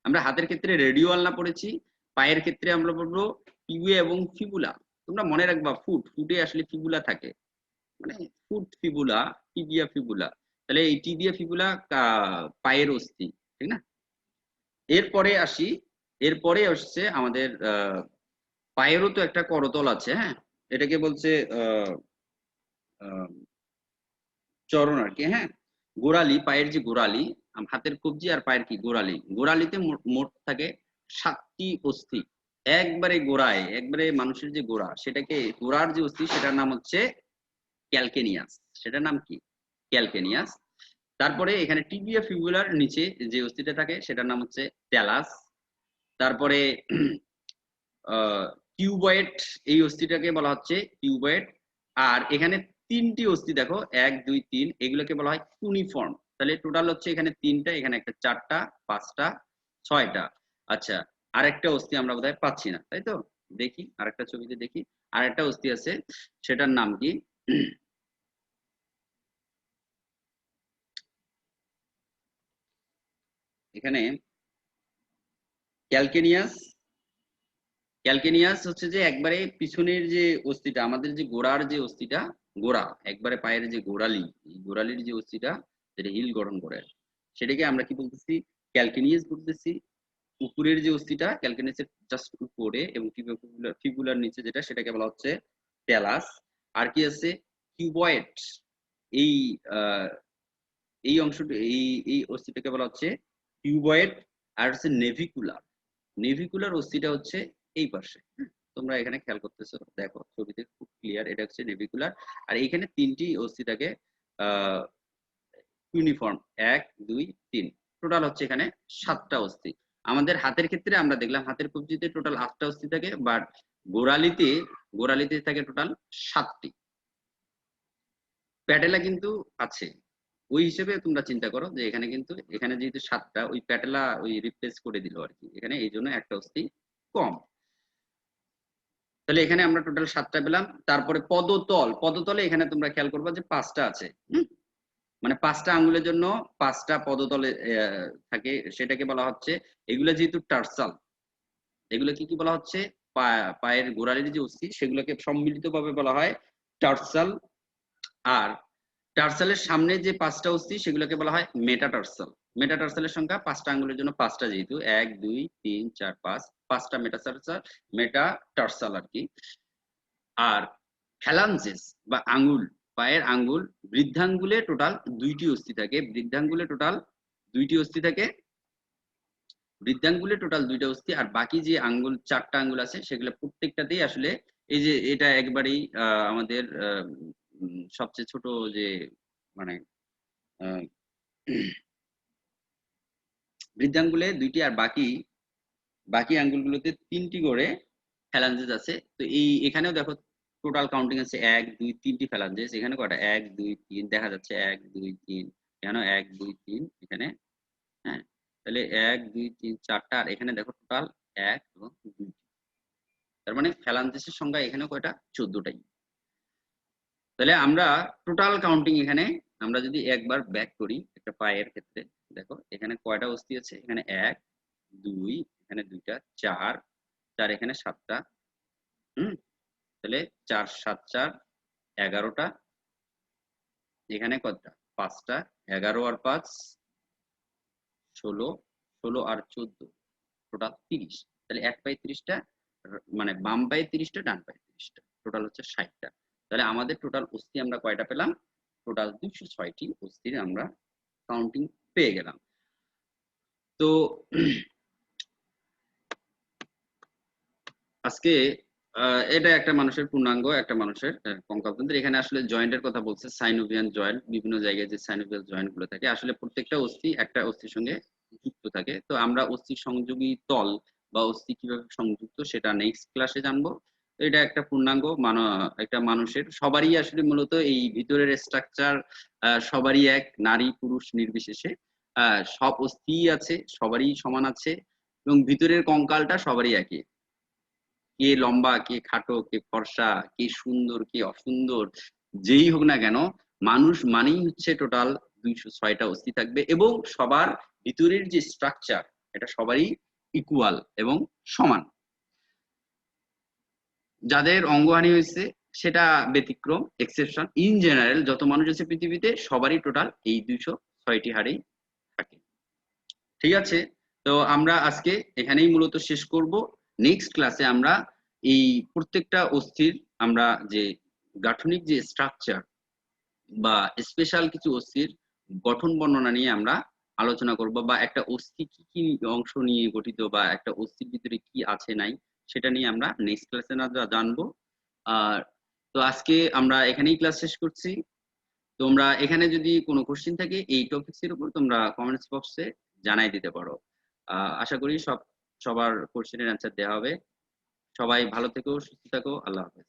আমরা হাতের ক্ষেত্রে রেডিও আলনা পড়েছি, পায়ের ক্ষেত্রে আমরা পড়বো টিবিয়া এবং ফিবুলা। তোমরা মনে রাখবা ফুটে আসলে ফিবুলা থাকে, মানে ফুট ফিবুলা, টিবিয়া ফিবুলা। তাহলে এই টিবিয়া ফিবুলা পায়ের অস্থি, ঠিক না? এরপরে আসি, এরপরে আসছে আমাদের পায়েরও তো একটা করতল আছে। হ্যাঁ, এটাকে বলছে চরণ আর কি। হ্যাঁ, গোড়ালি, পায়ের যে গোড়ালি, হাতের কবজি আর পায়ের কি গোড়ালি, গোড়ালিতে মোট থাকে 7টি অস্থি। একবারে গোড়ায়, একবারে মানুষের যে গোড়া, সেটাকে গোড়ার যে অস্থি সেটার নাম হচ্ছে ক্যালকেনিয়াস। সেটার নাম কি? ক্যালকেনিয়াস। তারপরে এখানে টিবিয়া ফিবুলার নিচে যে অস্থিটা থাকে সেটার নাম হচ্ছে ট্যালাস। তারপরে কিউবয়েড, এই অস্থিটাকে বলা হচ্ছে কিউবয়েড। আর এখানে 3টি অস্থি দেখো, 1 2 3, এগুলোকে বলা হয় কুনিফর্ম। তাহলে টোটাল হচ্ছে এখানে 3টা, এখানে একটা 4টা, 5টা, 6টা। আচ্ছা, আরেকটা অস্থি আমরা বোধহয় পাচ্ছি না, তাই তো? দেখি আরেকটা ছবিতে দেখি, আরেকটা অস্থি আছে, সেটার নাম কি? এখানে ক্যালকেনিয়াস। ক্যালকেনিয়াস হচ্ছে যে একবারে পিছনের যে অস্থিটা, আমাদের যে গোড়ার যে অস্থিটা, গোড়া একবারে পায়ের যে গোড়ালি, এই গোড়ালির যে অস্থিটা যেটা হিল গঠন করে, সেটাকে আমরা কি বলতেছি? ক্যালকেনিয়াস বলতেছি। উপরের যে অস্থিটা ক্যালকেনিয়াসের জাস্ট উপরে এবং ফিবুলার নিচে যেটা, সেটাকে বলা হচ্ছে ট্যালাস। আর কি আছে? কিউবয়েড। এই এই অংশটা, এই অস্থিটাকে বলা হচ্ছে কিউবয়েড। আর হচ্ছে নেভিকুলার। নেভিকুলার অস্থিটা হচ্ছে এই পাশে। তোমরা এখানে খেয়াল করতেছো, দেখো ছবিতে খুব ক্লিয়ার, এটা হচ্ছে নেভিকুলার। আর এইখানে 3টি অস্থি থাকে, ইউনিফর্ম, 1 2 3, টোটাল হচ্ছে এখানে 7টা অস্থি। আমাদের হাতের ক্ষেত্রে আমরা দেখলাম হাতের কবজিতে টোটাল 8টা অস্থি থাকে, বাট গোড়ালিতে, গোড়ালিতে থাকে টোটাল 7টি। প্যাটেলা কিন্তু আছে, ওই হিসেবে তোমরা চিন্তা করো যে এখানে কিন্তু, এখানে যেহেতু 7টা, ওই প্যাটেলা ওই রিপ্লেস করে দিল আর কি, এখানে এই জন্য একটা অস্থি কম। তাহলে এখানে আমরা টোটাল 7টা পেলাম। তারপরে পদতল, পদতলে এখানে তোমরা খেয়াল করবা যে 5টা আছে। মানে 5টা আঙ্গুলের জন্য 5টা পদতলে থাকে, সেটাকে বলা হচ্ছে, এগুলো যেহেতু টার্সাল, এগুলো কি কি বলা হচ্ছে? পায়ের গোড়ালির যে অস্থি সেগুলোকে সম্মিলিত ভাবে বলা হয় টার্সাল। আর টার্সালের সামনে যে 5টা অস্থি সেগুলোকে বলা হয় মেটাটার্সাল। মেটাটার্সালের সংখ্যা 5টা আঙ্গুলের জন্য 5টা, যেহেতু 1 2 3 4 5, 5টা মেটাটার্সাল আর কি। আর ফ্যালাঞ্জেস বা আঙ্গুল, পায়ের আঙ্গুল, বৃদ্ধাঙ্গুলে টোটাল 2টি অস্থি থাকে। বৃদ্ধাঙ্গুলে টোটাল 2টি অস্থি থাকে, বৃদ্ধাঙ্গুলে টোটাল 2টা অস্থি। আর বাকি যে আঙ্গুল, 4টা আঙ্গুল আছে, সেগুলো প্রত্যেকটাতেই আসলে, এই যে এটা একবারেই আমাদের সবচেয়ে ছোট যে, মানে বৃদ্ধাঙ্গুলে 2টি, আর বাকি বাকি আঙ্গুলগুলোতে 3টি করে ফ্যালাঞ্জেস আছে। তো এই এখানেও দেখো টোটাল কাউন্টিং আছে 1 2 3টি ফ্যালাঞ্জেস। এখানে কয়টা? 1 2 3 দেখা যাচ্ছে, 1 2 3, এখানে 1 2 3 এখানে। হ্যাঁ, তাহলে 1 2 3 4টা, আর এখানে দেখো টোটাল 1 এবং 2। তার মানে ফ্যালাঞ্জেসের সংখ্যা এখানে কয়টা? 14টাই। তাহলে আমরা টোটাল কাউন্টিং এখানে, আমরা যদি একবার ব্যাক করি একটা পায়ের ক্ষেত্রে, দেখো এখানে কয়টা অস্থি আছে? এখানে 1 2, এখানে 2টা, 4 4, এখানে 7টা। তাহলে 4 7 4 11টা, এখানে কতটা? 5টা, 11 আর 5 16, 16 আর 14 টোটাল 30। তাহলে এক পায়ে 30টা, মানে বাম পায়ে 30টা, ডান পায়ে 30টা, টোটাল হচ্ছে 60টা। তাহলে আমাদের টোটাল অস্থি আমরা কয়টা পেলাম? টোটাল 206টি অস্থির আমরা কাউন্টিং পেয়ে গেলাম। তো আজকে এটা একটা মানুষের পূর্ণাঙ্গ, একটা মানুষের কঙ্কালতন্ত্র। এখানে আসলে জয়েন্টের কথা বলছে, সাইনোভিয়ান জয়েন্ট, বিভিন্ন জায়গায় যে সাইনোভিয়াল জয়েন্ট গুলো থাকে, আসলে প্রত্যেকটা অস্থি একটা অস্থির সঙ্গে যুক্ত থাকে। তো আমরা অস্থি সংযোগী তল বা অস্থি কিভাবে সংযুক্ত সেটা নেক্সট ক্লাসে জানবো। তো এটা একটা পূর্ণাঙ্গ একটা মানুষের সবারই আসলে মূলত এই ভিতরের স্ট্রাকচার সবারই এক, নারী পুরুষ নির্বিশেষে সব অস্থিই আছে, সবারই সমান আছে, এবং ভিতরের কঙ্কালটা সবারই একই। কে লম্বা, কে খাটো, কে ফর্সা, কে সুন্দর, কে অসুন্দর, যেই হোক না কেন, মানুষ মানেই হচ্ছে টোটাল 206টা অস্থি থাকবে, এবং সবার ভিতরের যে স্ট্রাকচার এটা সবারই ইকুয়াল এবং সমান। যাদের অঙ্গহানি হয়েছে সেটা ব্যতিক্রম, এক্সেপশন। ইন জেনারেল যত মানুষ আছে পৃথিবীতে সবারই টোটাল এই 206টি হাড়ই থাকে। ঠিক আছে, তো আমরা আজকে এখানেই মূলত শেষ করব। নেক্সট ক্লাসে আমরা এই প্রত্যেকটা অস্থির আমরা যে গাঠনিক যে স্ট্রাকচার বা স্পেশাল কিছু অস্থির গঠন বর্ণনা নিয়ে আমরা আলোচনা করব, বা একটা অস্থি কি কি অংশ নিয়ে গঠিত, বা একটা অস্থির ভিতরে কি আছে নাই সেটা নিয়ে আমরা নেক্সট ক্লাসে না জানবো। আর তো আজকে আমরা এখানেই ক্লাস শেষ করছি। তোমরা এখানে যদি কোনো কোশ্চেন থাকে এই টপিকস এর উপর, তোমরা কমেন্টস বক্সে জানাই দিতে পারো। আশা করি সবার কোশ্চেনের অ্যান্সার দেওয়া হবে। সবাই ভালো থেকো, সুস্থ থাকো, আল্লাহ হাফেজ।